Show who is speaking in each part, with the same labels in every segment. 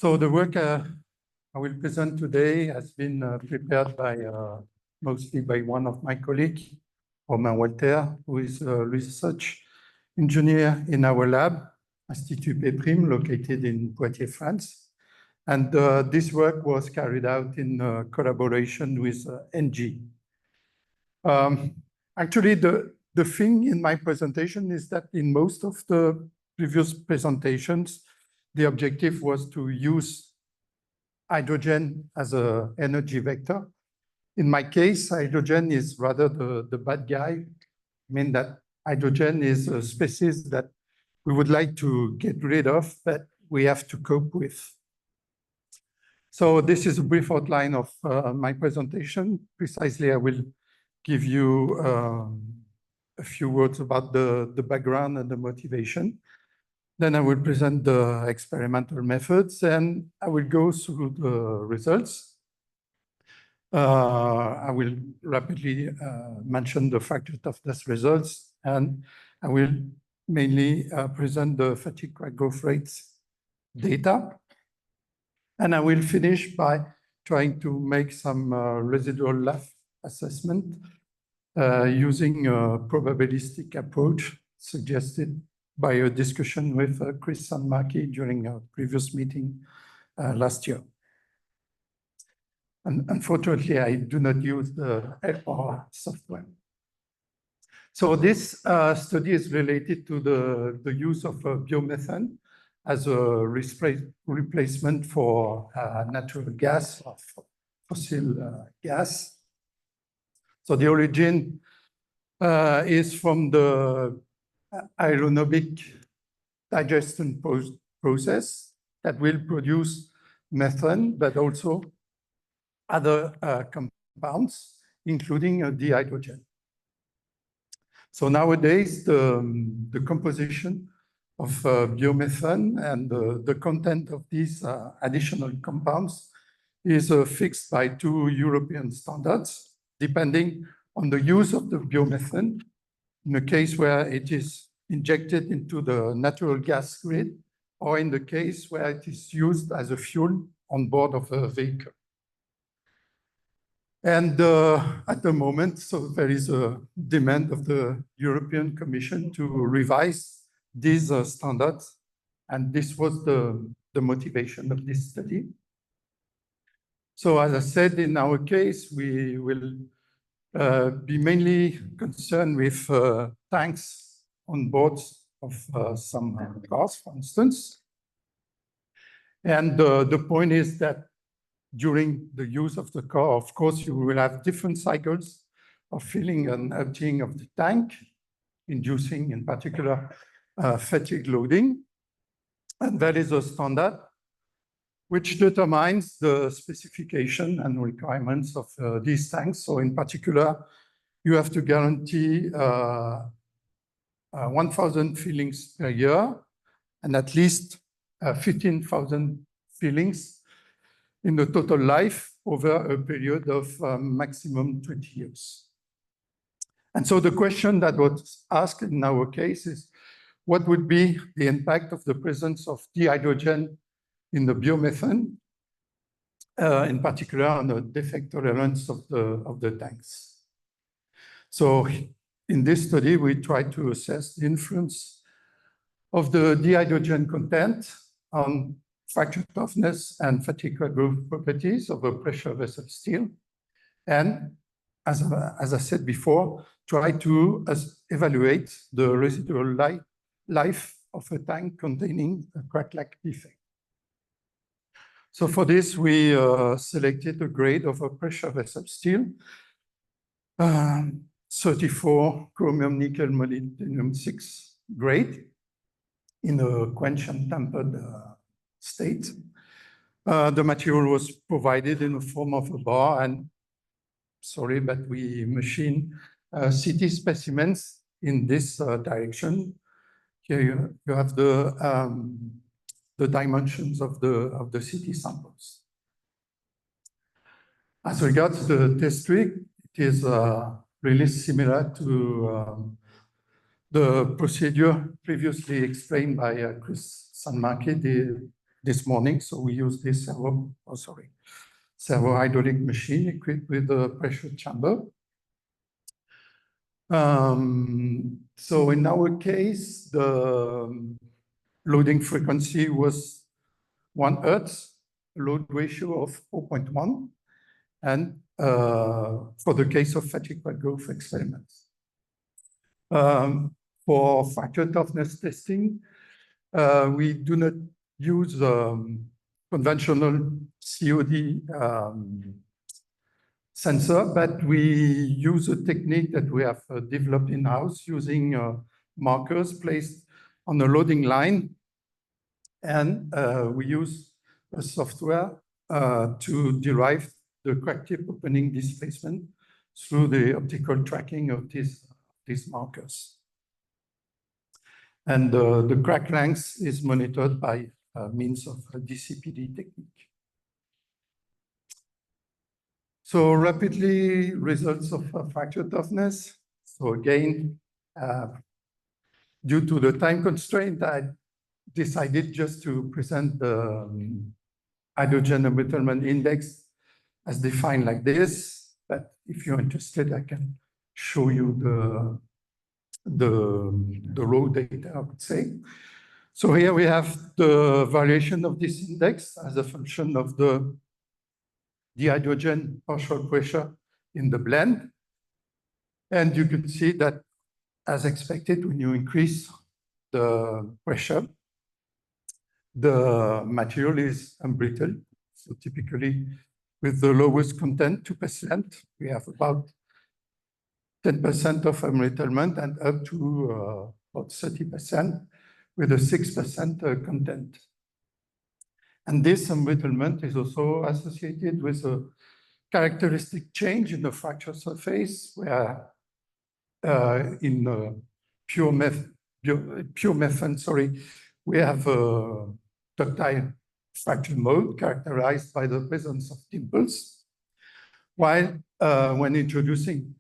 Speaker 1: So the work I will present today has been prepared by mostly by one of my colleagues, Romain, who is a research engineer in our lab, Institut P', located in Poitiers, France. And this work was carried out in collaboration with NG. Actually, the thing in my presentation is that in most of the previous presentations, the objective was to use hydrogen as an energy vector. In my case, hydrogen is rather the bad guy. I mean that hydrogen is a species that we would like to get rid of, but we have to cope with. So this is a brief outline of my presentation. Precisely, I will give you a few words about the background and the motivation. Then I will present the experimental methods and I will go through the results. I will rapidly mention the fracture toughness results, and I will mainly present the fatigue crack growth rates data. And I will finish by trying to make some residual life assessment using a probabilistic approach suggested by a discussion with Chris Sanmarchi during a previous meeting last year. And unfortunately, I do not use the LR software. So this study is related to the use of biomethane as a replacement for natural gas or fossil gas. So the origin is from the aerobic digestion process that will produce methane, but also other compounds, including dihydrogen. So nowadays, the composition of biomethane and the content of these additional compounds is fixed by 2 European standards, depending on the use of the biomethane. In a case where it is injected into the natural gas grid, or in the case where it is used as a fuel on board of a vehicle. And at the moment, so there is a demand of the European Commission to revise these standards. And this was the motivation of this study. So as I said, in our case, we will be mainly concerned with tanks on board of some cars, for instance. And the point is that during the use of the car, of course, you will have different cycles of filling and emptying of the tank, inducing in particular fatigue loading. And that is a standard which determines the specification and requirements of these tanks. So in particular, you have to guarantee 1,000 fillings per year and at least 15,000 fillings in the total life over a period of maximum 20 years. And so the question that was asked in our case is, what would be the impact of the presence of dihydrogen in the biomethane, in particular on the defect tolerance of the tanks? So in this study, we tried to assess the influence of the dihydrogen content on fracture toughness and fatigue crack growth properties of a pressure vessel steel. And as I said before, try to evaluate the residual life of a tank containing a crack-like defect. So for this, we selected a grade of a pressure vessel steel, 34 chromium nickel molybdenum 6 grade in a quench and tempered state. The material was provided in the form of a bar, and sorry, but we machine CT specimens in this direction. Here you have the dimensions of the CT samples. As regards the test rig, it is really similar to the procedure previously explained by Chris Sanmarchi. this morning. So we use this servo hydraulic machine equipped with a pressure chamber. So in our case, the loading frequency was 1 Hertz, load ratio of 0.1, and for the case of fatigue growth experiments. For fracture toughness testing, we do not use conventional COD sensor, but we use a technique that we have developed in-house using markers placed on a loading line. And we use a software to derive the crack tip opening displacement through the optical tracking of these markers. And the crack length is monitored by means of a DCPD technique. So rapidly, results of fracture toughness. So again, due to the time constraint, I decided just to present the hydrogen embrittlement index as defined like this. But if you're interested, I can show you the raw data, I would say. So here we have the variation of this index as a function of the hydrogen partial pressure in the blend. And you can see that, as expected, when you increase the pressure, the material is unbrittle. So typically, with the lowest content, 2%, we have about 10% of embrittlement and up to about 30% with a 6% content. And this embrittlement is also associated with a characteristic change in the fracture surface, where in pure methane, we have a ductile fracture mode characterized by the presence of dimples, while when introducing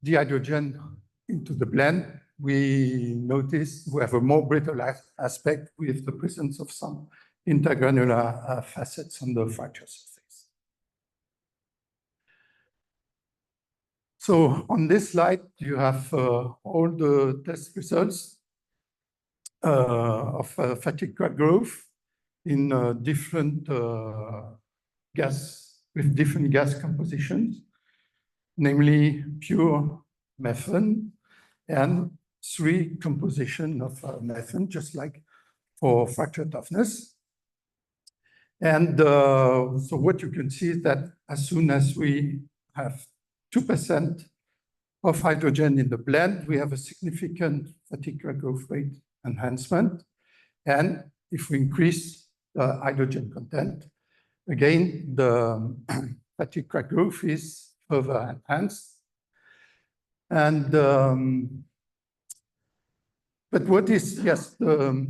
Speaker 1: the hydrogen into the blend, we notice we have a more brittle aspect with the presence of some intergranular facets on the fracture surface. So on this slide, you have all the test results of fatigue crack growth in different different gas compositions, namely pure methane and 3 composition of methane, just like for fracture toughness. And so what you can see is that as soon as we have 2% of hydrogen in the blend, we have a significant fatigue crack growth rate enhancement. And if we increase the hydrogen content, again, the fatigue crack growth is further enhanced. And but what is, the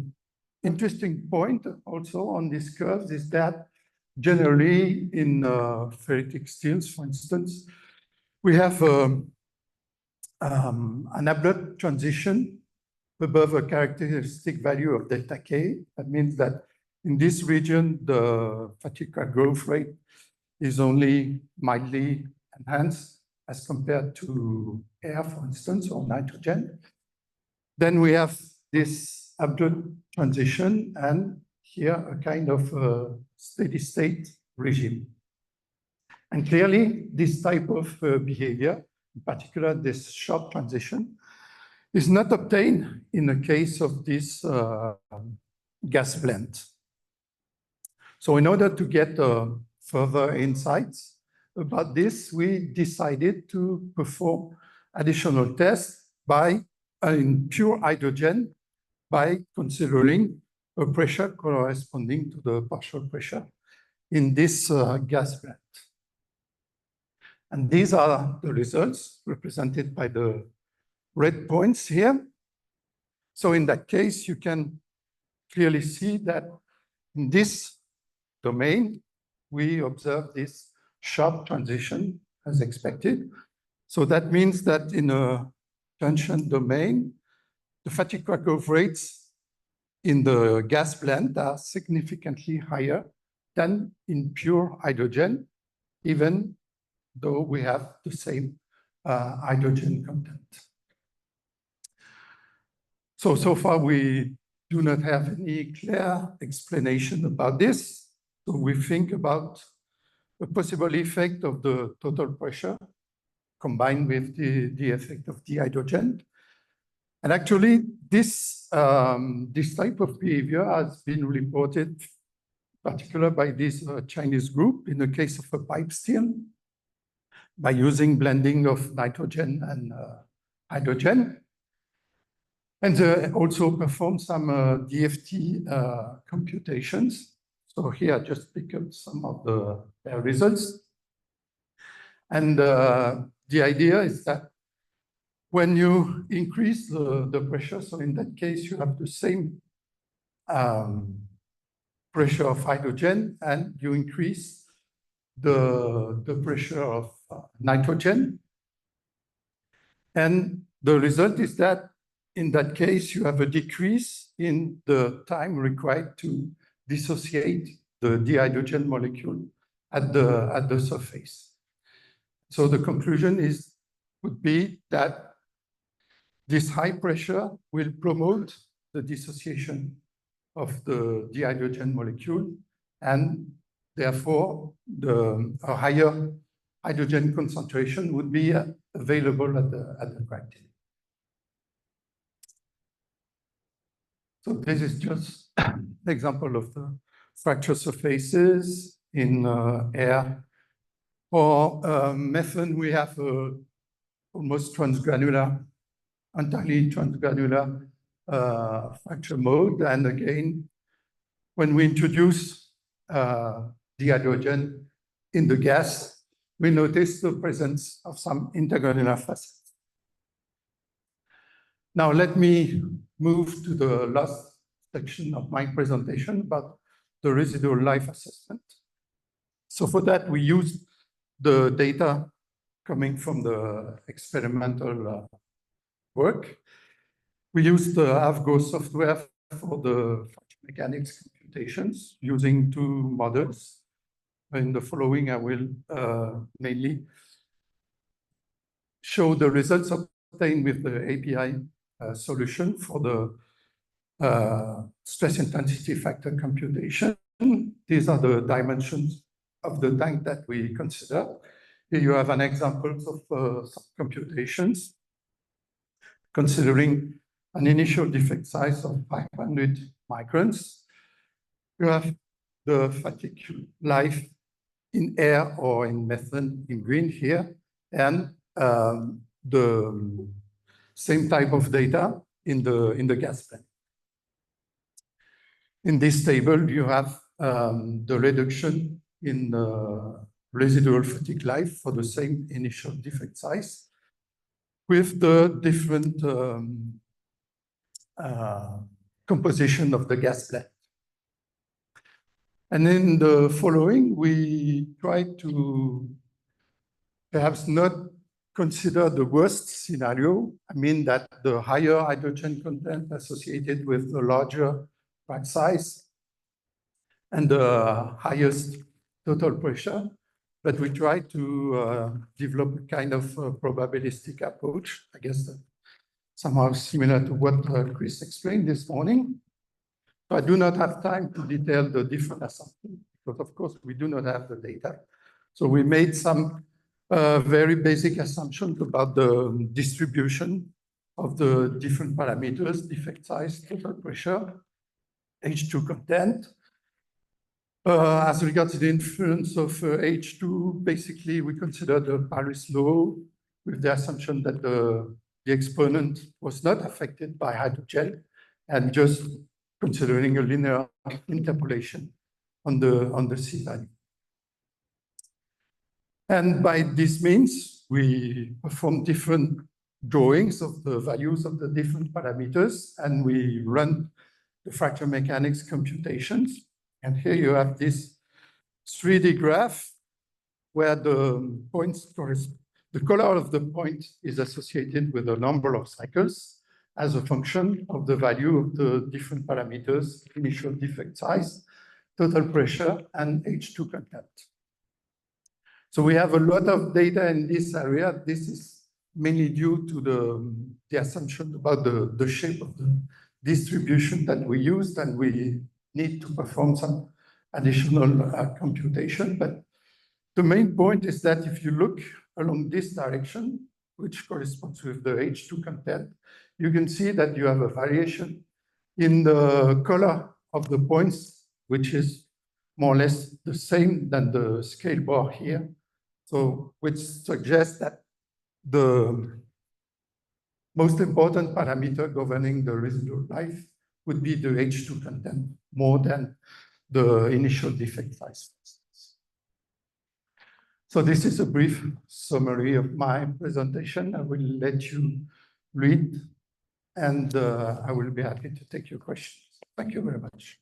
Speaker 1: interesting point also on these curves is that generally in ferritic steels, for instance, we have an abrupt transition above a characteristic value of delta K. That means that in this region, the fatigue crack growth rate is only mildly enhanced as compared to air, for instance, or nitrogen. Then we have this abrupt transition and here a kind of steady state regime. And clearly, this type of behavior, in particular this sharp transition, is not obtained in the case of this gas blend. So in order to get further insights about this, we decided to perform additional tests in pure hydrogen by considering a pressure corresponding to the partial pressure in this gas blend. And these are the results represented by the red points here. So in that case, you can clearly see that in this domain, we observe this sharp transition as expected. So that means that in a tension domain, the fatigue crack growth rates in the gas blend are significantly higher than in pure hydrogen, even though we have the same hydrogen content. So far, we do not have any clear explanation about this. So we think about a possible effect of the total pressure combined with the effect of the hydrogen. And actually, this type of behavior has been reported, particularly by this Chinese group in the case of a pipe steel, by using blending of nitrogen and hydrogen. And they also perform some DFT computations. So here I just pick up some of their results. And the idea is that when you increase the pressure, so in that case, you have the same pressure of hydrogen and you increase the pressure of nitrogen. And the result is that in that case, you have a decrease in the time required to dissociate the dihydrogen molecule at the surface. So the conclusion would be that this high pressure will promote the dissociation of the dihydrogen molecule, and therefore a higher hydrogen concentration would be available at the crack. So this is just an example of the fracture surfaces in air. For methane, we have almost transgranular, entirely transgranular fracture mode. And again, when we introduce the hydrogen in the gas, we notice the presence of some intergranular facets. Now, let me move to the last section of my presentation about the residual life assessment. So for that, we used the data coming from the experimental work. We used the AVGO software for the fracture mechanics computations using two models. In the following, I will mainly show the results obtained with the API solution for the stress intensity factor computation. These are the dimensions of the tank that we consider. Here you have an example of some computations considering an initial defect size of 500 microns. You have the fatigue life in air or in methane in green here, and the same type of data in the gas blend. In this table, you have the reduction in the residual fatigue life for the same initial defect size with the different composition of the gas blend. And in the following, we try to perhaps not consider the worst scenario. I mean that the higher hydrogen content associated with the larger crack size and the highest total pressure, but we try to develop a kind of probabilistic approach, I guess somehow similar to what Chris explained this morning. So I do not have time to detail the different assumptions, because of course we do not have the data. So we made some very basic assumptions about the distribution of the different parameters: defect size, total pressure, H2 content. As regards the influence of H2, basically we consider the Paris law with the assumption that the exponent was not affected by hydrogen, and just considering a linear interpolation on the C value. And by this means, we perform different drawings of the values of the different parameters, and we run the fracture mechanics computations. And here you have this 3D graph where the points, the color of the point is associated with the number of cycles, as a function of the value of the different parameters, initial defect size, total pressure, and H2 content. So we have a lot of data in this area. This is mainly due to the assumption about the shape of the distribution that we used, and we need to perform some additional computation. But the main point is that if you look along this direction, which corresponds with the H2 content, you can see that you have a variation in the color of the points, which is more or less the same than the scale bar here. So, which suggests that the most important parameter governing the residual life would be the H2 content more than the initial defect size. So this is a brief summary of my presentation. I will let you read, and I will be happy to take your questions. Thank you very much.